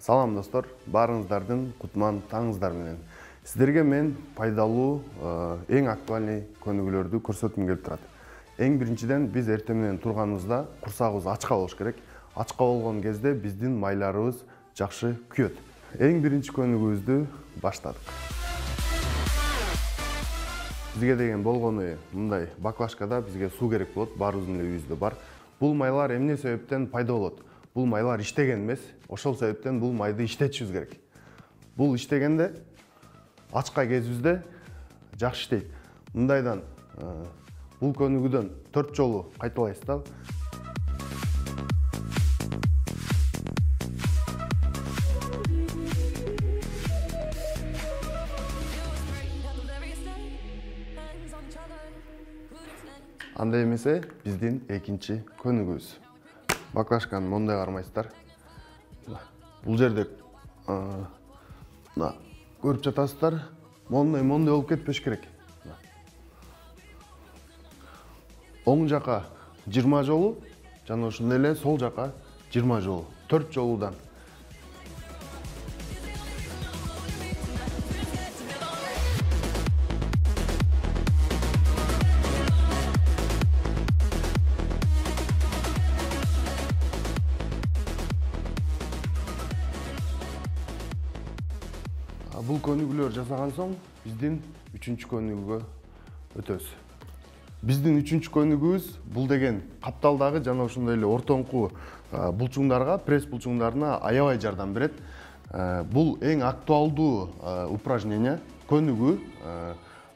Салам достор, барыңыздардын кутман таңыңыздар менен. Сиздерге мен пайдалуу, эң актуальный көнүгүүлөрдү көрсөткүм келип турат. Эң биринчиден биз эртең менен турганыбызда курсагыбыз ачка болуш керек. Ачка болгон кезде биздин майларыбыз жакшы күйөт. Эң биринчи көнүгүүбүздү баштадык. Бизге деген болгону мындай баклажкада бизге суу керек болот, баарыбыздын эле үйүбүздө бар. Бул майлар эмне себептен пайда болот? Бул майлар иштеген эмес, ошол себептен бул майды иштетишибиз керек. Бул иштегенде ачка кезибизде жакшы иштейт. Мындайдан бул көнүгүүдөн 4 жолу кайталайсыз да. Андай эмесе биздин экинчи көнүгүүбүз. Баклажканы мондай кармайсыздар. Бул жерде көрүп жатасыздар. Мондай болуп кетпеш керек. Оң жака 20 жолу, жана ошондой эле сол жака 20 жолу. 4 жолудан. Бул көнүгүүлөр жасаган соң биздин 3-чү көнүгүүгө өтөбүз. Биздин 3-чү көнүгүүбүз бул деген капталдагы жана ошондой эле ортоңку булчуңдарга, пресс булчуңдарына аябай жардам берет. Бул эң актуалдуу упражнение, көнүгүү.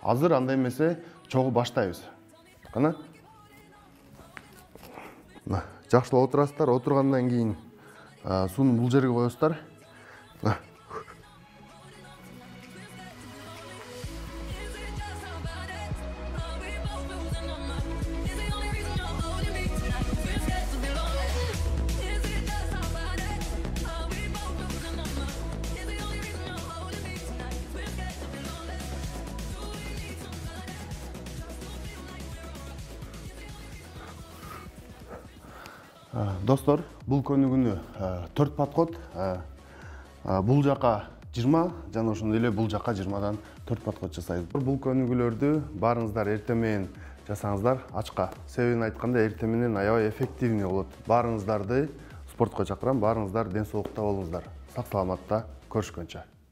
Азыр андай эмесе чогуу баштайбыз. Кана. Жакшылап отурасыздар, отургандан кийин сууну бул жерге коесуздар. Достор, бул көнүгүүнү 4 подход, бул жака 20, жана ошондой эле бул жака 20дан 4 подход жасайбыз. Бул көнүгүүлөрдү баарыңыздар эртең менен жасаңыздар, ачка. Себебин айтканда эртең менен аябай эффективный болот. Баарыңыздарды спортко чакырам, баарыңыздар ден соолукта болуңуздар. Сак саламатта көрүшкөнчө.